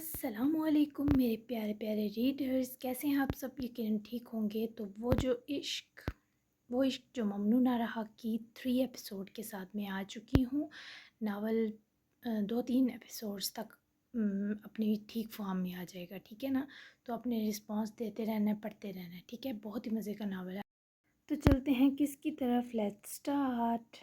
अस्सलाम वालेकुम मेरे प्यारे प्यारे रीडर्स, कैसे हैं आप सब। यकीनन ठीक होंगे। तो वो इश्क जो ममनू ना रहा की 3 एपिसोड के साथ मैं आ चुकी हूँ। नावल 2-3 एपिसोड्स तक अपनी ठीक फॉर्म में आ जाएगा, ठीक है ना। तो अपने रिस्पॉन्स देते रहना है, पढ़ते रहना है, ठीक है। बहुत ही मज़े का नावल है। तो चलते हैं किसकी तरफ। Let's start.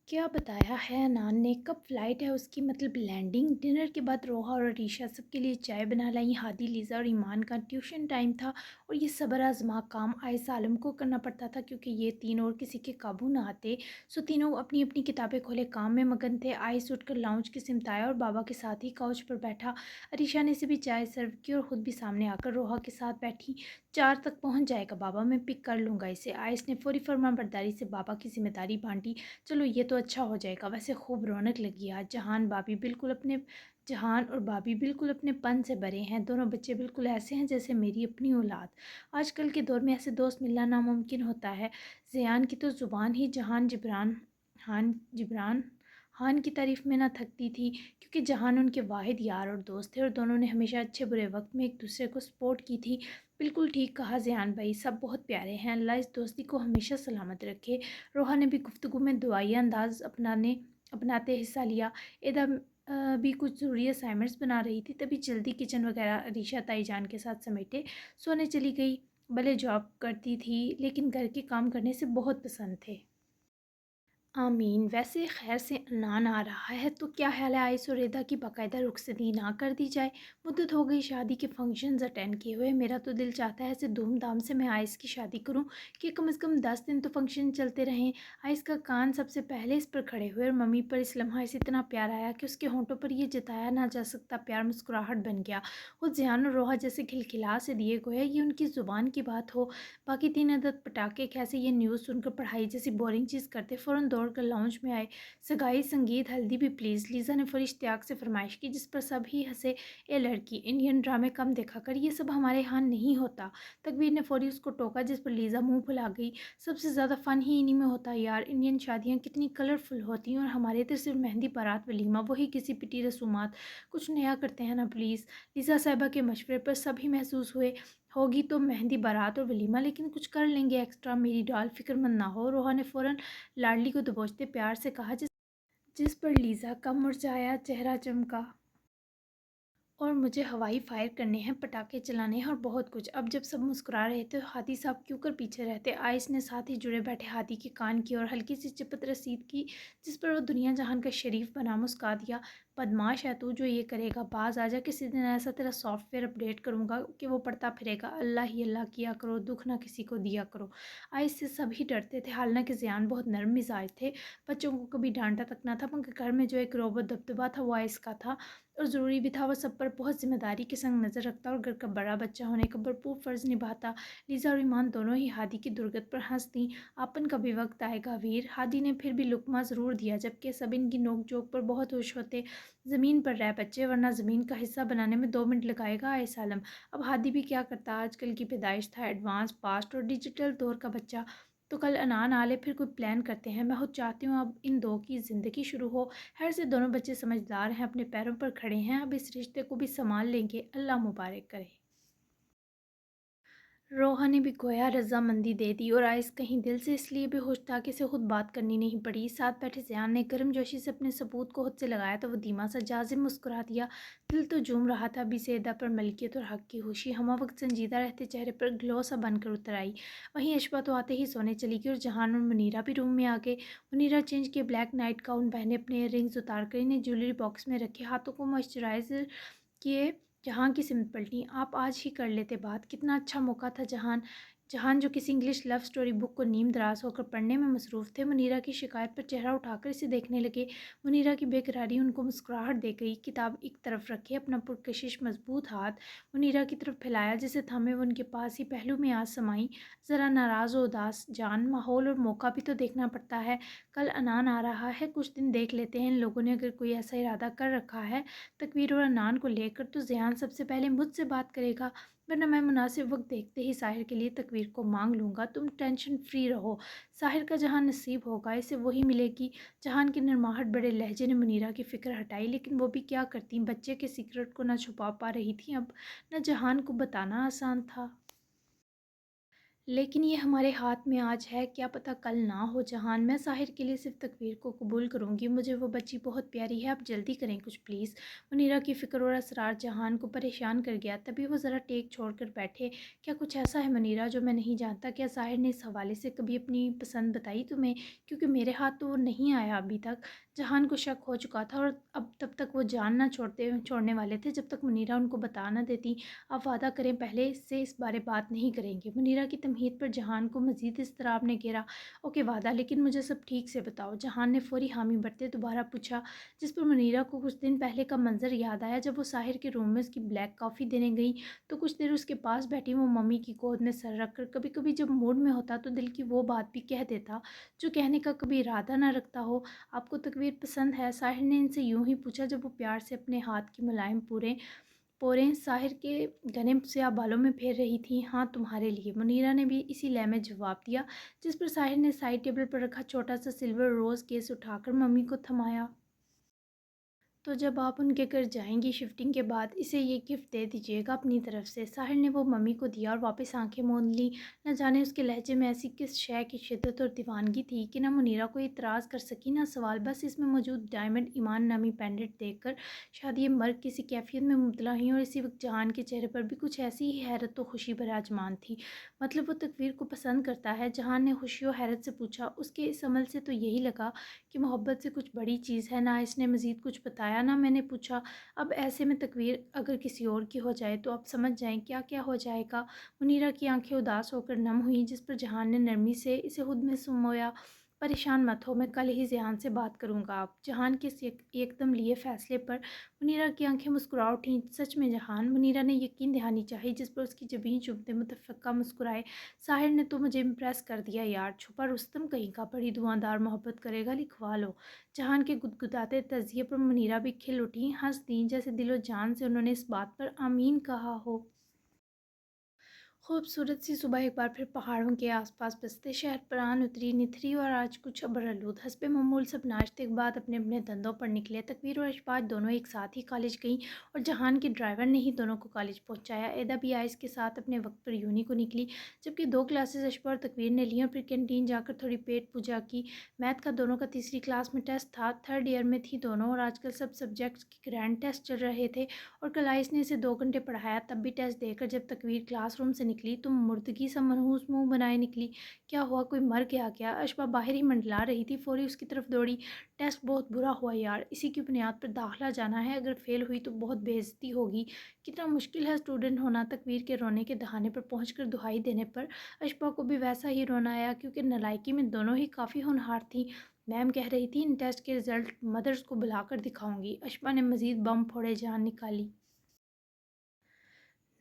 क्या बताया है अनान ने, कब फ़्लाइट है उसकी, मतलब लैंडिंग। डिनर के बाद रोहा और अरीशा सबके लिए चाय बना लाई। हादी, लीज़ा और ईमान का ट्यूशन टाइम था और ये सब्र आज़मा काम आयशा आलम को करना पड़ता था क्योंकि ये तीन और किसी के काबू ना आते। सो तीनों अपनी अपनी किताबें खोले काम में मगन थे। आयस उठकर लाउंज की सिमत आया और बाबा के साथ ही काउच पर बैठा। अरीशा ने से भी चाय सर्व की और ख़ुद भी सामने आकर रोहा के साथ बैठी। 4 तक पहुँच जाएगा बाबा, मैं पिक कर लूँगा इसे। आयस ने फौरी फरमाबरदारी से बाबा की जिम्मेदारी बांटी। चलो ये तो अच्छा हो जाएगा। वैसे खूब रौनक लगी आज। जहान और भाभी बिल्कुल अपने पन से भरे हैं। दोनों बच्चे बिल्कुल ऐसे हैं जैसे मेरी अपनी औलाद। आजकल के दौर में ऐसे दोस्त मिलना नामुमकिन होता है। ज़ियान की तो ज़ुबान ही जिब्रान हान की तारीफ़ में ना थकती थी क्योंकि जहान उनके वाहिद यार और दोस्त थे और दोनों ने हमेशा अच्छे बुरे वक्त में एक दूसरे को सपोर्ट की थी। बिल्कुल ठीक कहा ज़ियान भाई, सब बहुत प्यारे हैं। अल्लाह इस दोस्ती को हमेशा सलामत रखे। रोहा ने भी गुफ्तगू में दुआया अंदाज अपनाते हिस्सा लिया। एदा भी कुछ ज़रूरी असाइनमेंट्स बना रही थी, तभी जल्दी किचन वगैरह अरीशा ताई जान के साथ समेटे सोने चली गई। भले जॉब करती थी लेकिन घर के काम करने से बहुत पसंद थे। आमीन। वैसे खैर से अनान आ रहा है तो क्या ख्याल है आयस और रेदा की बाकायदा रुखसती ना कर दी जाए। मुद्दत हो गई शादी के फंक्शंस अटेंड किए हुए। मेरा तो दिल चाहता है ऐसे धूमधाम से मैं आयस की शादी करूं कि कम से कम 10 दिन तो फंक्शन चलते रहें। आयस का कान सबसे पहले इस पर खड़े हुए और मम्मी पर इस लम्हा से इतना प्यार आया कि उसके होंठों पर यह जताया ना जा सकता प्यार मुस्कुराहट बन गया। वो ज़ियान और रोहा जैसे खिलखिला से दिए गोया ये उनकी ज़ुबान की बात हो। बाकी 3 अदद पटाखे कैसे ये न्यूज़ सुनकर पढ़ाई जैसी बोरिंग चीज़ करते फ़ौरन दौड़ कर लाउंज में आए। सगाई, संगीत, हल्दी भी प्लीज़। लीज़ा ने फरिश त्याग से फरमाइश की जिस पर सब ही हंसे। ए लड़की, इंडियन ड्रामे कम देखा कर, ये सब हमारे यहाँ नहीं होता। तकबीर ने फौरी उसको टोका जिस पर लीज़ा मुंह फुला गई। सबसे ज़्यादा फ़न ही इन्हीं में होता है यार। इंडियन शादियाँ कितनी कलरफुल होती हैं और हमारे इधर सिर्फ मेहंदी, बारात, वलीमा, वही किसी पिटी रसूमात। कुछ नया करते हैं ना प्लीज़। लीज़ा साहिबा के मशवरे पर सभी महसूस हुए होगी तो मेहंदी, बारात और वलीमा, लेकिन कुछ कर लेंगे एक्स्ट्रा, मेरी डाल फिक्रमंद ना हो। रोहा ने फ़ौरन लाडली को दबोचते प्यार से कहा जिस पर लीज़ा का मुरझाया चेहरा चमका। और मुझे हवाई फायर करने हैं, पटाखे चलाने हैं और बहुत कुछ। अब जब सब मुस्कुरा रहे थे तो हाथी साहब क्यों कर पीछे रहते। आयस ने साथ ही जुड़े बैठे हाथी के कान की और हल्की सी चिपत रसीद की जिस पर वो दुनिया जहान का शरीफ बना मुस्का दिया। बदमाश है तू जो ये करेगा, बाज आजा, किसी दिन ऐसा तेरा सॉफ्टवेयर अपडेट करूँगा कि वो पढ़ता फिरेगा। अल्लाह ही अल्लाह किया करो, दुख ना किसी को दिया करो। आयस से सभी डरते थे, हालांकि ज़ियान बहुत नरम मिजाज थे, बच्चों को कभी डांटा तक ना था, मगर घर में जो एक रोबोट दबदबा था वो आयस का था और ज़रूरी भी था। वह सब पर बहुत जिम्मेदारी के संग नज़र रखता और घर का बड़ा बच्चा होने का भरपूर फ़र्ज़ निभाता। लीज़ा और ईमान दोनों ही हादी की दुर्गत पर हंसती। आपन का भी वक्त आएगा वीर। हादी ने फिर भी लुकमा ज़रूर दिया जबकि सब इनकी नोक जोक पर बहुत खुश होते। ज़मीन पर रह बच्चे वरना ज़मीन का हिस्सा बनाने में 2 मिनट लगाएगा आए सालम। अब हादी भी क्या करता, आजकल की पैदाइश था एडवांस, फास्ट और डिजिटल दौर का बच्चा। तो कल अनान आले फिर कोई प्लान करते हैं। मैं खुद चाहती हूँ अब इन दो की ज़िंदगी शुरू हो। खैर से दोनों बच्चे समझदार हैं, अपने पैरों पर खड़े हैं, अब इस रिश्ते को भी संभाल लेंगे, अल्लाह मुबारक करे। रोहा ने भी गोया रजामंदी दे दी और आयस कहीं दिल से इसलिए भी खुश था कि इसे खुद बात करनी नहीं पड़ी। साथ बैठे ज़ियान ने गर्मजोशी से अपने सबूत को खुद से लगाया तो वो धीमा सा जाजिम मुस्कुरा दिया। दिल तो झूम रहा था अभी सेदा पर मलकियत और हक की खुशी हमा वक्त संजीदा रहते चेहरे पर ग्लो सा बनकर उतर आई। वहीं अशबा तो आते ही सोने चली गई और जहान और मुनीरा भी रूम में आ गए। मुनीरा चेंज किए ब्लैक नाइट गाउन पहने अपने रिंग्स उतार कर इन्हें ज्वेलरी बॉक्स में रखे, हाथों को मॉइस्चराइजर किए। जहाँ की सिमत पलटी, आप आज ही कर लेते बात, कितना अच्छा मौका था। जहान जहान जो किसी इंग्लिश लव स्टोरी बुक को नीम दराज होकर पढ़ने में मसरूफ़ थे, मुनीरा की शिकायत पर चेहरा उठाकर इसे देखने लगे। मुनीरा की बेकरारी उनको मुस्कुराहट दे गई। किताब एक तरफ रखे, अपना पुरकशिश मजबूत हाथ मुनीरा की तरफ फैलाया जिसे थामे वो उनके पास ही पहलू में आज समाई। ज़रा नाराज़ हो उदास जान, माहौल और मौका भी तो देखना पड़ता है। कल अनान आ रहा है, कुछ दिन देख लेते हैं। इन लोगों ने अगर कोई ऐसा इरादा कर रखा है तकवीर और अनान को लेकर तो ज़ियान सबसे पहले मुझसे बात करेगा। वरना मैं मुनासिब वक्त देखते ही साहिर के लिए तकवीर को मांग लूँगा। तुम टेंशन फ्री रहो। साहिर का जहाँ नसीब होगा इसे वही मिलेगी। जहान की नरमाहट बड़े लहजे ने मुनीरा की फ़िक्र हटाई, लेकिन वो भी क्या करती, बच्चे के सीक्रेट को ना छुपा पा रही थी अब, न जहान को बताना आसान था। लेकिन ये हमारे हाथ में आज है, क्या पता कल ना हो जहान। मैं साहिर के लिए सिर्फ तकवीर को कबूल करूँगी, मुझे वो बच्ची बहुत प्यारी है, आप जल्दी करें कुछ प्लीज़। मुनीरा की फ़िक्र और असरार जहान को परेशान कर गया। तभी वो ज़रा टेक छोड़ कर बैठे। क्या कुछ ऐसा है मुनीरा जो मैं नहीं जानता? क्या साहिर ने इस हवाले से कभी अपनी पसंद बताई तुम्हें? क्योंकि मेरे हाथ तो वो नहीं आया अभी तक। जहान को शक हो चुका था और अब तब तक वो जान ना छोड़ने वाले थे जब तक मुनीरा उनको बता ना देती। आप वादा करें पहले से इस बारे बात नहीं करेंगे। मुनीरा की तमहीद पर जहान को मज़ीद इज़्तिराब ने घेरा। ओके वादा, लेकिन मुझे सब ठीक से बताओ। जहान ने फ़ौरी हामी भरते दोबारा पूछा, जिस पर मुनीरा को कुछ दिन पहले का मंजर याद आया जब वो साहिर के रूम में उसकी ब्लैक कॉफ़ी देने गई तो कुछ देर उसके पास बैठी वो मम्मी की गोद में सर रख कर कभी कभी जब मूड में होता तो दिल की वो बात भी कह देता जो कहने का कभी इरादा ना रखता हो। आपको तकवीर पसंद है? साहिर ने इनसे यूं ही पूछा जब वो प्यार से अपने हाथ की मुलायम पूरे पोरें साहिर के घने स्याह बालों में फेर रही थी। हाँ तुम्हारे लिए, मुनीरा ने भी इसी लय में जवाब दिया, जिस पर साहिर ने साइड टेबल पर रखा छोटा सा सिल्वर रोज़ केस उठाकर मम्मी को थमाया। तो जब आप उनके घर जाएंगी शिफ्टिंग के बाद, इसे ये गिफ्ट दे दीजिएगा अपनी तरफ से। साहिर ने वो मम्मी को दिया और वापस आंखें मूंद ली। न जाने उसके लहजे में ऐसी किस शय की शिद्दत और दीवानगी थी कि ना मुनीरा को इतराज़ कर सकी ना सवाल। बस इसमें मौजूद डायमंड ईमान नामी पेंडेंट देखकर शायद ये मर्द किसी कैफियत में मुबतला ही, और इसी वक्त जहान के चेहरे पर भी कुछ ऐसी ही हैरत व खुशी बराजमान थी। मतलब वो तकवीर को पसंद करता है? जहान ने खुशी और हैरत से पूछा। उसके इस अमल से तो यही लगा कि मोहब्बत से कुछ बड़ी चीज़ है। ना इसने मज़ीद कुछ बताया ना मैंने पूछा। अब ऐसे में तकवीर अगर किसी और की हो जाए तो आप समझ जाएं क्या क्या हो जाएगा। मुनीरा की आंखें उदास होकर नम हुई, जिस पर जहान ने नरमी से इसे खुद में सुमोया। परेशान मत हो, मैं कल ही जहान से बात करूंगा। आप जहान के इस एकदम लिए फ़ैसले पर मुनीरा की आंखें मुस्कुरा उठीं। सच में जहान? मुनीरा ने यकीन दहानी चाही, जिस पर उसकी ज़बीं चुभते मुतफ़क्का मुस्कुराए। साहिर ने तो मुझे इम्प्रेस कर दिया यार, छुपा रुस्तम कहीं का, बड़ी धुआंधार मोहब्बत करेगा, लिखवा लो। जहान के गुदगुदाते तज़िये पर मुनीरा भी खिल उठी, हंस दी जैसे दिलो जान से उन्होंने इस बात पर आमीन कहा हो। खूबसूरत सी सुबह एक बार फिर पहाड़ों के आसपास बसते शहर पर आन उतरी। निथरी और आज कुछ अबरआलूद हस्बे मामूल सब नाश्ते के बाद अपने अपने धंधों पर निकले। तकवीर और अशफाक दोनों एक साथ ही कॉलेज गईं और जहान के ड्राइवर ने ही दोनों को कॉलेज पहुंचाया। एदा भी आइस के साथ अपने वक्त पर यूनी को निकली, जबकि 2 क्लासेस अशफा और तकवीर ने ली और फिर कैंटीन जाकर थोड़ी पेट पूजा की। मैथ का दोनों का तीसरी क्लास में टेस्ट था। थर्ड ईयर में थी दोनों और आजकल सब सब्जेक्ट्स के ग्रैंड टेस्ट चल रहे थे और कल आइस ने इसे 2 घंटे पढ़ाया। तब भी टेस्ट देकर जब तकवीर क्लासरूम से निकली तो मुर्दगी सा मनहूस मुंह बनाए निकली। क्या हुआ, कोई मर गया क्या? अशबा बाहर ही मंडला रही थी, फौरी उसकी तरफ दौड़ी। टेस्ट बहुत बुरा हुआ यार, इसी की बुनियाद पर दाखिला जाना है, अगर फेल हुई तो बहुत बेइज्जती होगी। कितना मुश्किल है स्टूडेंट होना। तकवीर के रोने के दहाने पर पहुंचकर दुहाई देने पर अशबा को भी वैसा ही रोना आया, क्योंकि नालायकी में दोनों ही काफ़ी होनहार थी। मैम कह रही थी इन टेस्ट के रिजल्ट मदर्स को बुलाकर दिखाऊंगी। अशबा ने मज़ीद बम फोड़े जान निकाली।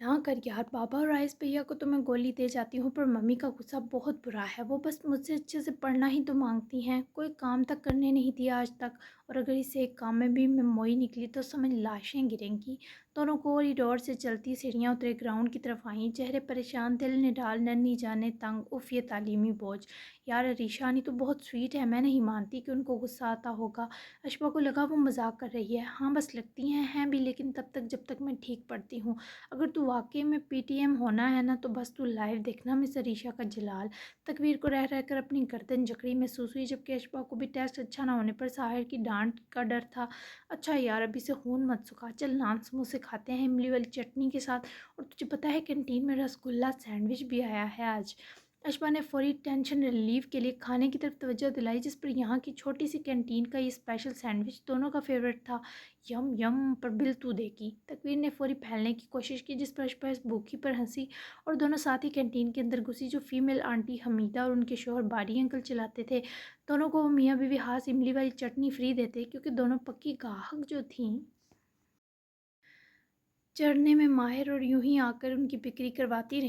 ना कर यार, पापा और राइस भैया को तो मैं गोली दे जाती हूँ, पर मम्मी का गुस्सा बहुत बुरा है। वो बस मुझसे अच्छे से पढ़ना ही तो मांगती हैं, कोई काम तक करने नहीं दिया आज तक। और अगर इसे एक काम में भी मैं मोई निकली तो समझ लाशें गिरेंगी। दोनों कॉरिडोर से चलती सीढ़ियाँ उतरे ग्राउंड की तरफ आईं, चेहरे परेशान, दिल निढाल, नन्ही जाने तंग। उफ, ये तालीमी बोझ। यार अरीशानी तो बहुत स्वीट है, मैं नहीं मानती कि उनको गुस्सा आता होगा। अशबा को लगा वो मजाक कर रही है। हाँ बस लगती हैं भी, लेकिन तब तक जब तक मैं ठीक पढ़ती हूँ। अगर तू वाकई में पीटीएम होना है ना तो बस तू लाइव देखना मिस अरीशा का जलाल। तकवीर को रह रह कर अपनी गर्दन जकड़ी महसूस हुई, जबकि अशबा को भी टेस्ट अच्छा ना होने पर साहिर की डांट का डर था। अच्छा यार, अभी से खून मत सुखा, चल नान समोसे खाते हैं इमली वाली चटनी के साथ। और तुझे पता है कैंटीन में रसगुल्ला सैंडविच भी आया है आज। अशबा ने फौरी टेंशन रिलीफ के लिए खाने की तरफ तवज्जो दिलाई, जिस पर यहाँ की छोटी सी कैंटीन का ये स्पेशल सैंडविच दोनों का फेवरेट था। यम यम, पर बिल तू देगी। तकवीर ने फौरी फैलने की कोशिश की, जिस पर अशबा इस भूखी पर हंसी और दोनों साथ ही कैंटीन के अंदर घुसी, जो फीमेल आंटी हमीदा और उनके शोहर बारी अंकल चलाते थे। दोनों को वो मियाँ बीवी हाथ इमली वाली चटनी फ्री देते, क्योंकि दोनों पक्की गाहक जो थीं चढ़ने में माहिर, और यूं ही आकर उनकी बिक्री करवाती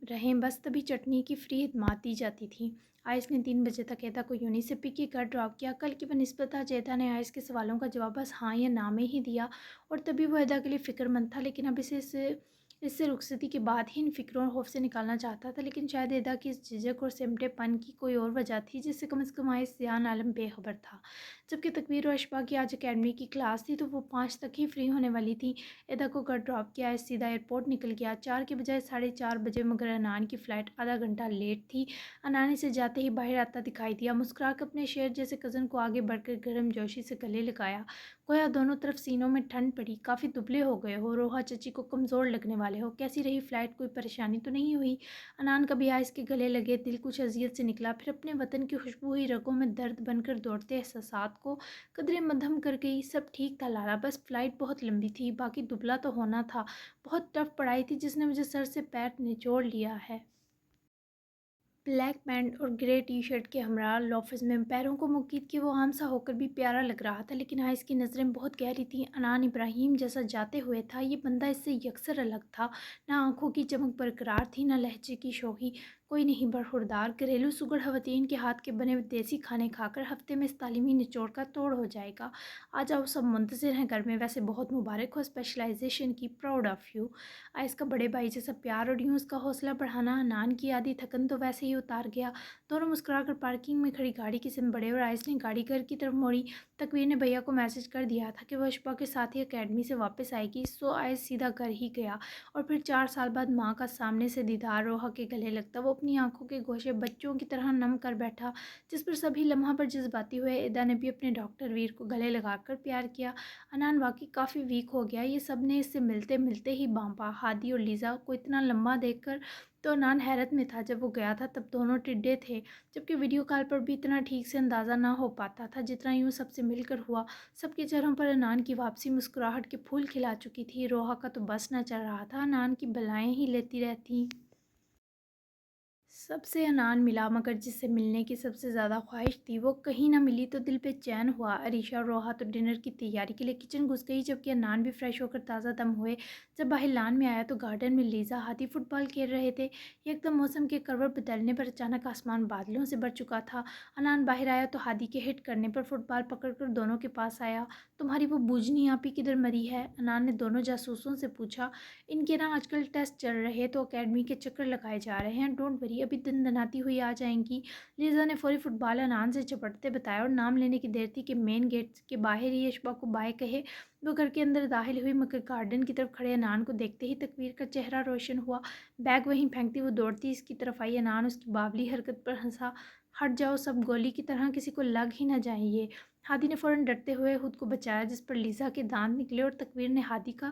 रहें बस, तभी चटनी की फ्री हिदमात दी जाती थी। आयस ने 3 बजे तक एदा को यूनी से पिक कर ड्रॉप किया। कल की बनस्बत आज एदा ने आयस के सवालों का जवाब बस हाँ या ना में ही दिया, और तभी वो एदा के लिए फ़िक्रमंद था। लेकिन अब इसे اس سے رخصتی کے بعد ہی ان فکروں اور خوف سے نکالنا چاہتا تھا، لیکن شاید ادا کی اس جھجک اور سمٹے پن کی کوئی اور وجہ تھی جس سے کم از کم آئس ذیان عالم بے خبر تھا۔ جبکہ تکبیر و اشفاق کی آج اکیڈمی کی کلاس تھی تو وہ 5 تک ہی فری ہونے والی تھی۔ ادا کو گھر ڈراپ کیا، آئس سیدھا ایئرپورٹ نکل گیا، 4 کے بجائے 4:30 بجے، مگر انان کی فلائٹ آدھا گھنٹہ لیٹ تھی۔ انان اسے جاتے ہی باہر آتا دکھائی دیا، مسکرا کر اپنے شیر جیسے کزن کو آگے بڑھ کر گرم جوشی سے گلے لگایا۔ گویا دونوں طرف سینوں میں ٹھنڈ پڑی۔ کافی دبلے ہو گئے ہو، روحا چچی کو کمزور لگنے والے ہو، کیسی رہی فلائٹ، کوئی پریشانی تو نہیں ہوئی؟ انان کبھی آئس کے گلے لگے، دل کچھ اذیت سے نکلا، پھر اپنے وطن کی خوشبو ہی رگوں میں درد بن کر دوڑتے احساسات کو قدرے مدھم کر گئی۔ سب ٹھیک تھا لالا، بس فلائٹ بہت لمبی تھی، باقی دبلا تو ہونا تھا۔ بہت ٹف پڑھائی تھی جس نے مجھے سر سے پیر نچوڑ لیا ہے۔ بلیک پینٹ اور گرے ٹی شرٹ کے ہمراہ لوفرز میں پیروں کو مکید کے وہ عام سا ہو کر بھی پیارا لگ رہا تھا، لیکن آئس کی نظریں بہت گہری تھیں۔ انان ابراہیم جیسا جاتے ہوئے تھا، یہ بندہ اس سے یکسر الگ تھا۔ نہ آنکھوں کی چمک برقرار تھی، نہ لہجے کی شوخی، کوئی نہیں برخوردار گھریلو سگڑ خواتین کے ہاتھ کے بنے دیسی کھانے کھا کر ہفتے میں اس تعلیمی نچوڑ کا توڑ ہو جائے گا۔ آ جاؤ، سب منتظر ہیں گھر میں، ویسے بہت مبارک ہو اسپیشلائزیشن کی، پراؤڈ آف یو۔ آئس کا بڑے بھائی جیسا پیار اور یوں اس کا حوصلہ بڑھانا، انان کی آدھی تھکن تو ویسے ہی اتار گیا۔ دونوں مسکرا کر پارکنگ میں کھڑی گاڑی کی سمت بڑھے اور آئس نے گاڑی گھر کی طرف موڑی۔ تکویر نے بھیا کو میسج کر دیا تھا کہ وہ اشفاق کے ساتھ ہی اکیڈمی سے واپس آئے گی، سو آئس سیدھا گھر ہی گیا۔ اور پھر 4 سال بعد ماں کا سامنے سے دیدار، روحا کے گلے لگتا، وہ اپنی آنکھوں کے گوشے بچوں کی طرح نم کر بیٹھا، جس پر سبھی لمحہ پر جذباتی ہوئے۔ ادا نے بھی اپنے ڈاکٹر ویر کو گلے لگا کر پیار کیا۔ انان واقعی کافی ویک ہو گیا، یہ سب نے اس سے ملتے ملتے ہی بھانپا۔ ہادی اور لیزا کو اتنا لمبا دیکھ کر تو انان حیرت میں تھا، جب وہ گیا تھا تب دونوں ٹڈے تھے، جبکہ ویڈیو کال پر بھی اتنا ٹھیک سے اندازہ نہ ہو پاتا تھا جتنا یوں سب سے مل کر ہوا۔ سب کے چہروں پر انان کی واپسی مسکراہٹ کے پھول کھلا چکی تھی۔ روحا کا تو بس نہ چل رہا تھا، انان کی بلائیں ہی لیتی رہتی۔ سب سے انان ملا، مگر جس سے ملنے کی سب سے زیادہ خواہش تھی وہ کہیں نہ ملی تو دل بے چین ہوا۔ عریشہ اور روحا تو ڈنر کی تیاری کے لیے کچن گھس گئی، جبکہ انان بھی فریش ہو کر تازہ دم ہوئے۔ جب باہر لان میں آیا تو گارڈن میں لیزا ہادی فٹ بال کھیل رہے تھے۔ یکدم موسم کے کروٹ بدلنے پر اچانک آسمان بادلوں سے بھر چکا تھا۔ انان باہر آیا تو ہادی کے ہٹ کرنے پر فٹ بال پکڑ کر دونوں کے پاس آیا۔ تمہاری وہ بوجھنی آپی کدھر مری ہے؟ انان نے دونوں جاسوسوں سے پوچھا۔ ان کے نا آج کل ٹیسٹ چل رہے تو اکیڈمی کے چکر لگائے جا رہے ہیں، ڈونٹ وری، ابھی دن دناتی ہوئی آ جائیں گی، لیزا نے فوری فٹ بال انان سے چپٹتے بتایا۔ اور نام لینے کی دیر تھی کہ مین گیٹ کے باہر ہی اشفاق کو بائے کہے وہ گھر کے اندر داخل ہوئی، مگر گارڈن کی طرف کھڑے انان کو دیکھتے ہی تکویر کا چہرہ روشن ہوا۔ بیگ وہیں پھینکتی وہ دوڑتی اس کی طرف آئی۔ انان اس کی باولی حرکت پر ہنسا۔ ہٹ جاؤ سب، گولی کی طرح کسی کو لگ ہی نہ جائیں یہ۔ ہادی نے فوراً ڈرتے ہوئے خود کو بچایا، جس پر لیزا کے دانت نکلے اور تکویر نے ہادی کا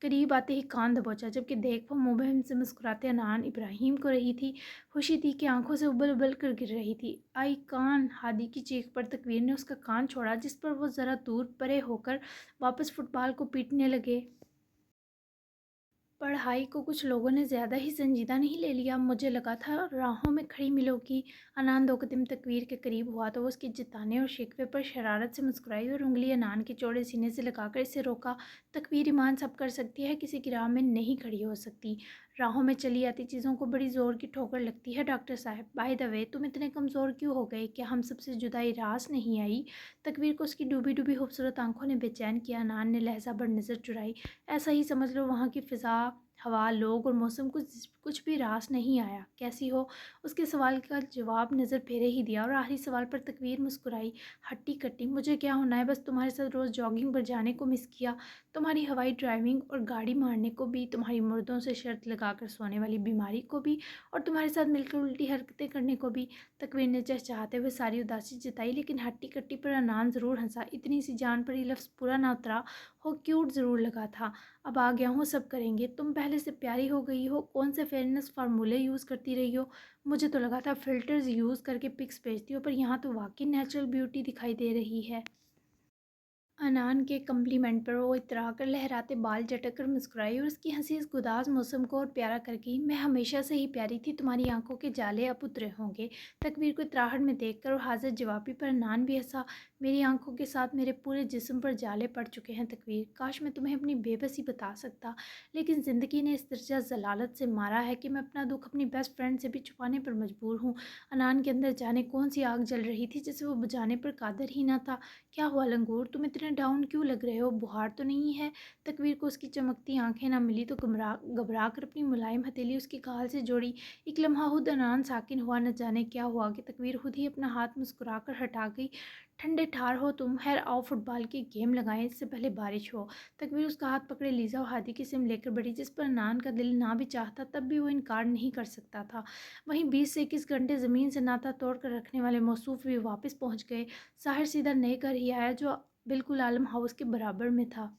قریب آتے ہی کان دبوچا، جبکہ دیکھ وہ مبہم سے مسکراتے انان ابراہیم کو رہی تھی۔ خوشی تھی کہ آنکھوں سے ابل ابل کر گر رہی تھی۔ آئی کان! ہادی کی چیخ پر تکویر نے اس کا کان چھوڑا، جس پر وہ ذرا دور پرے ہو کر واپس فٹ بال کو پیٹنے لگے۔ پڑھائی کو کچھ لوگوں نے زیادہ ہی سنجیدہ نہیں لے لیا، مجھے لگا تھا راہوں میں کھڑی ملو گی۔ انان 2 قدم تکویر کے قریب ہوا تو وہ اس کے جتانے اور شکوے پر شرارت سے مسکرائی اور انگلی انان کے چوڑے سینے سے لگا کر اسے روکا۔ تکویر، ایمان سب کر سکتی ہے، کسی کی راہ میں نہیں کھڑی ہو سکتی۔ راہوں میں چلی آتی چیزوں کو بڑی زور کی ٹھوکر لگتی ہے ڈاکٹر صاحب۔ بائی دا وے، تم اتنے کمزور کیوں ہو گئے؟ کیا ہم سب سے جدائی راس نہیں آئی؟ تکویر کو اس کی ڈوبی ڈوبی خوبصورت آنکھوں نے بے چین کیا۔ انان نے لہجہ بھر نظر چرائی۔ ایسا ہی سمجھ لو، وہاں کی فضا، ہوا، لوگ اور موسم کچھ بھی راس نہیں آیا۔ کیسی ہو؟ اس کے سوال کا جواب نظر پھیرے ہی دیا، اور آخری سوال پر تکویر مسکرائی۔ ہٹی کٹی، مجھے کیا ہونا ہے، بس تمہارے ساتھ روز جاگنگ پر جانے کو مس کیا، تمہاری ہوائی ڈرائیونگ اور گاڑی مارنے کو بھی، تمہاری مردوں سے شرط لگا کر سونے والی بیماری کو بھی، اور تمہارے ساتھ مل کر الٹی حرکتیں کرنے کو بھی۔ تکویر نے چہچہاتے ہوئے ساری اداسی جتائی، لیکن ہٹی کٹی پر انان ضرور ہنسا۔ اتنی سی جان پر یہ لفظ پورا نہ اترا ہو، کیوٹ ضرور لگا تھا۔ اب آ گیا ہوں، سب کریں گے۔ تم پہلے سے پیاری ہو گئی ہو، کون سے فیئرنس فارمولے یوز کرتی رہی ہو؟ مجھے تو لگا تھا فلٹرز یوز کر کے پکس بھیجتی ہو، پر یہاں تو واقعی نیچرل بیوٹی دکھائی دے رہی ہے۔ انان کے کمپلیمنٹ پر وہ اترا کر لہراتے بال جھٹک کر مسکرائی، اور اس کی ہنسی اس گداز موسم کو اور پیارا کر گئی۔ میں ہمیشہ سے ہی پیاری تھی، تمہاری آنکھوں کے جالے اب اترے ہوں گے۔ تکویر کو اتراہٹ میں دیکھ کر اور حاضر جوابی پر انان بھی ہنسا۔ میری آنکھوں کے ساتھ میرے پورے جسم پر جالے پڑ چکے ہیں تکویر، کاش میں تمہیں اپنی بے بسی بتا سکتا، لیکن زندگی نے اس درجہ ذلالت سے مارا ہے کہ میں اپنا دکھ اپنی بیسٹ فرینڈ سے بھی چھپانے پر مجبور ہوں۔ انان کے اندر جانے کون سی آگ جل رہی تھی جسے وہ بجھانے پر قادر ہی نہ تھا۔ کیا ہوا لنگور، تم اتنے ڈاؤن کیوں لگ رہے ہو؟ بخار تو نہیں ہے؟ تکویر کو اس کی چمکتی آنکھیں نہ ملی تو گھبرا کر اپنی ملائم ہتھیلی اس کی گال سے جوڑی۔ ایک لمحہ خود انان ساکن ہوا، نہ جانے کیا ہوا کہ تکویر خود ہی اپنا ہاتھ مسکرا کر ہٹا گئی۔ ٹھنڈے ٹھار ہو تم، خیر آؤ فٹ بال کی گیم لگائیں، اس سے پہلے بارش ہو۔ تکویر اس کا ہاتھ پکڑے لیزا اور ہادی کی سم لے کر بڑھی، جس پر انان کا دل نہ بھی چاہتا تب بھی وہ انکار نہیں کر سکتا تھا۔ وہیں 20 سے 21 گھنٹے زمین سے ناتا توڑ کر رکھنے والے موصوف بھی واپس پہنچ گئے۔ ساحر سیدھا نئے گھر ہی آیا جو بالکل عالم ہاؤس کے برابر میں تھا۔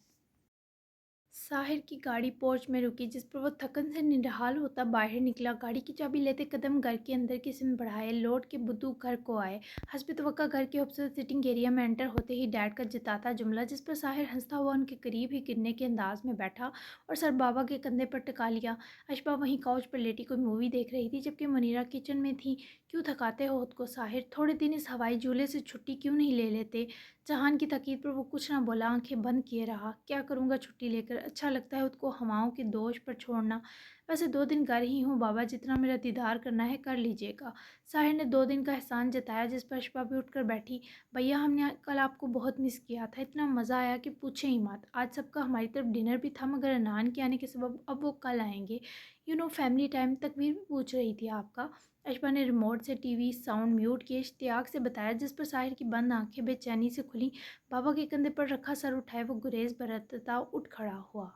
ساحر کی گاڑی پورچ میں رکی، جس پر وہ تھکن سے نڈھال ہوتا باہر نکلا۔ گاڑی کی چابی لیتے قدم گھر کے اندر کی سمت بڑھائے، لوٹ کے بدو گھر کو آئے۔ حسب توقع گھر کے خوبصورت سٹنگ ایریا میں انٹر ہوتے ہی ڈیڈ کا جتاتا جملہ، جس پر ساحر ہنستا ہوا ان کے قریب ہی گرنے کے انداز میں بیٹھا اور سر بابا کے کندھے پر ٹکا لیا۔ اشبا وہیں کاؤچ پر لیٹی کوئی مووی دیکھ رہی تھی، جبکہ منیرہ کچن میں تھی۔ کیوں تھکاتے ہو خود کو ساحر، تھوڑے دن اس ہوائی جھولے سے چھٹی کیوں نہیں لے لیتے؟ جہان کی تاکید پر وہ کچھ نہ بولا، آنکھیں بند کیے رہا۔ کیا کروں گا چھٹی لے کر، اچھا لگتا ہے خود کو ہواؤں کے دوش پر چھوڑنا۔ ویسے 2 دن گھر ہی ہوں بابا، جتنا میرا دیدار کرنا ہے کر لیجیے گا۔ ساحر نے 2 دن کا احسان جتایا، جس پر اشبا بھی اٹھ کر بیٹھی۔ بھیا ہم نے کل آپ کو بہت مس کیا تھا، اتنا مزہ آیا کہ پوچھیں ہی مت۔ آج سب کا ہماری طرف ڈنر بھی تھا، مگر انان کے آنے کے سبب اب وہ کل آئیں گے۔ Family time. تکویر بھی پوچھ رہی تھی آپ کا؟ اشبا نے ریموٹ سے ٹی وی ساؤنڈ میوٹ کیے اشتیاق سے بتایا، جس پر ساحر کی بند آنکھیں بے چینی سے کھلیں۔ بابا کے کندھے پر رکھا سر اٹھائے وہ گریز برتتا اٹھ کھڑا ہوا۔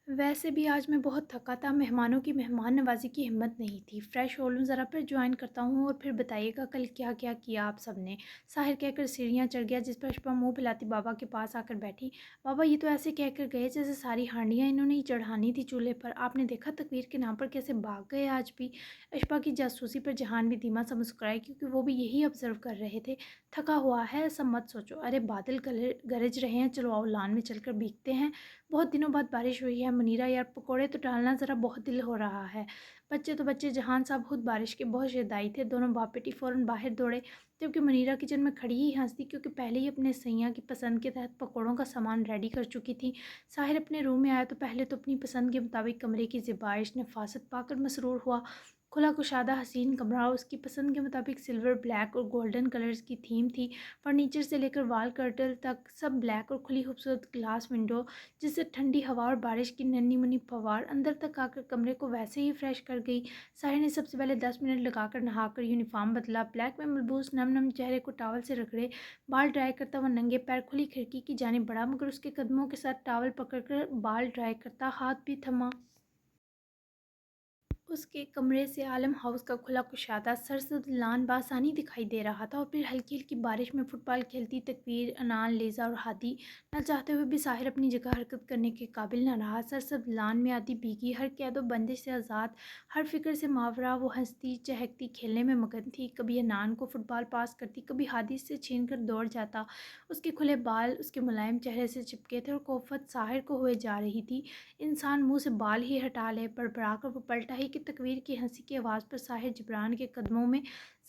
ویسے بھی آج میں بہت تھکا تھا، مہمانوں کی مہمان نوازی کی ہمت نہیں تھی۔ فریش ہو لوں ذرا، پھر جوائن کرتا ہوں اور پھر بتائیے گا کل کیا کیا کیا آپ سب نے، ساحر کہہ کر سیڑھیاں چڑھ گیا، جس پر اشبا منہ پھیلاتی بابا کے پاس آ کر بیٹھی۔ بابا یہ تو ایسے کہہ کر گئے جیسے ساری ہانڈیاں انہوں نے ہی چڑھانی تھی چولہے پر، آپ نے دیکھا تکویر کے نام پر کیسے بھاگ گئے آج بھی؟ اشبا کی جاسوسی پر جہان بھی دھیما سا مسکرائے، کیونکہ وہ بھی یہی آبزرو کر رہے تھے۔ تھکا ہوا ہے ایسا مت سوچو، ارے بادل گرج رہے ہیں، چلو آؤ لان میں چل کر بھیگتے ہیں، بہت دنوں بعد بارش ہوئی ہے۔ منیرہ یار پکوڑے تو ڈالنا، ذرا بہت دل ہو رہا ہے۔ بچے تو بچے، جہان صاحب خود بارش کے بہت شیدائی تھے، دونوں باپ بیٹی فوراً باہر دوڑے، جبکہ منیرہ کچن میں کھڑی ہی ہنستی، کیونکہ پہلے ہی اپنے سیاں کی پسند کے تحت پکوڑوں کا سامان ریڈی کر چکی تھی۔ ساحر اپنے روم میں آیا تو پہلے تو اپنی پسند کے مطابق کمرے کی زیبائش نفاست پا کر مسرور ہوا۔ کھلا کشادہ حسین کمرہ، اس کی پسند کے مطابق سلور، بلیک اور گولڈن کلرز کی تھیم تھی۔ فرنیچر سے لے کر وال کرٹل تک سب بلیک اور کھلی خوبصورت گلاس ونڈو، جس سے ٹھنڈی ہوا اور بارش کی ننھی منھی فوار اندر تک آ کر کمرے کو ویسے ہی فریش کر گئی۔ ساحر نے سب سے پہلے 10 منٹ لگا کر نہا کر یونیفارم بدلا، بلیک میں ملبوس نم نم چہرے کو ٹاول سے رگڑے، بال ڈرائی کرتا ہوا ننگے پیر کھلی کھڑکی کی جانب بڑھا، مگر اس کے قدموں کے ساتھ ٹاول پکڑ کر بال ڈرائی کرتا ہاتھ بھی تھما۔ اس کے کمرے سے عالم ہاؤس کا کھلا کشادہ سرسبز لان بآسانی دکھائی دے رہا تھا، اور پھر ہلکی ہلکی بارش میں فٹ بال کھیلتی تکویر، انان، لیزا اور ہادی۔ نہ چاہتے ہوئے بھی ساحر اپنی جگہ حرکت کرنے کے قابل نہ رہا۔ سرسبز لان میں آدھی بھیگی، ہر قید و بندش سے آزاد، ہر فکر سے ماورا، وہ ہنستی چہکتی کھیلنے میں مگن تھی۔ کبھی انان کو فٹ بال پاس کرتی، کبھی ہادی سے چھین کر دوڑ جاتا۔ اس کے کھلے بال اس کے ملائم چہرے سے چپکے تھے اور کوفت ساحر کو ہوئے جا رہی تھی۔ انسان منہ سے بال ہی ہٹا لے، بڑبڑا کر وہ پلٹا ہی کہ تکویر کی ہنسی کی آواز پر ساحر جبران کے قدموں میں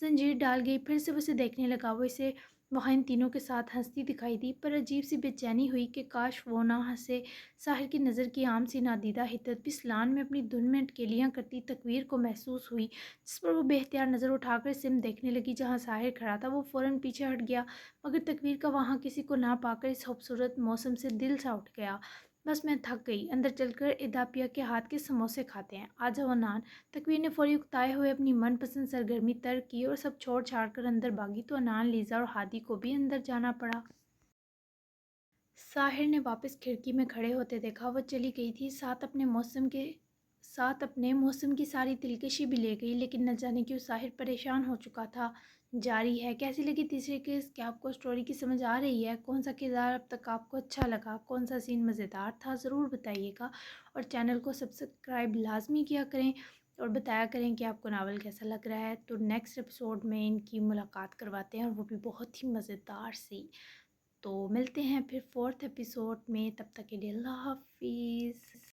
زنجیر ڈال گئی۔ پھر سے اسے دیکھنے لگا، وہ اسے وہاں ان تینوں کے ساتھ ہنستی دکھائی دی، پر عجیب سی بے چینی ہوئی کہ کاش وہ نہ ہنسے۔ ساحر کی نظر کی عام سی نادیدہ حدت بھی اس لان میں اپنی دھن میں اٹکیلیاں کرتی تکویر کو محسوس ہوئی، جس پر وہ بے اختیار نظر اٹھا کر سمت دیکھنے لگی جہاں ساحر کھڑا تھا۔ وہ فوراً پیچھے ہٹ گیا، مگر تکویر کا وہاں کسی کو نہ پا کر اس خوبصورت موسم سے دل سا اٹھ گیا۔ بس میں تھک گئی، اندر چل کر اداپیہ کے ہاتھ کے سموسے کھاتے ہیں، آ جاؤ انان۔ تکویر نے فوری اکتائے ہوئے اپنی من پسند سرگرمی ترک کی اور سب چھوڑ چھاڑ کر اندر بھاگی، تو انان، لیزا اور ہادی کو بھی اندر جانا پڑا۔ ساحر نے واپس کھڑکی میں کھڑے ہوتے دیکھا، وہ چلی گئی تھی، ساتھ اپنے موسم کی ساری دلکشی بھی لے گئی، لیکن نہ جانے کیوں ساحر پریشان ہو چکا تھا۔ جاری ہے، کیسی لگی تیسری قسط؟ کیا آپ کو اسٹوری کی سمجھ آ رہی ہے؟ کون سا کردار اب تک آپ کو اچھا لگا؟ کون سا سین مزیدار تھا؟ ضرور بتائیے گا، اور چینل کو سبسکرائب لازمی کیا کریں اور بتایا کریں کہ آپ کو ناول کیسا لگ رہا ہے۔ تو نیکسٹ ایپیسوڈ میں ان کی ملاقات کرواتے ہیں، اور وہ بھی بہت ہی مزیدار سی۔ تو ملتے ہیں پھر 4تھ ایپیسوڈ میں، تب تک کے لیے اللہ حافظ۔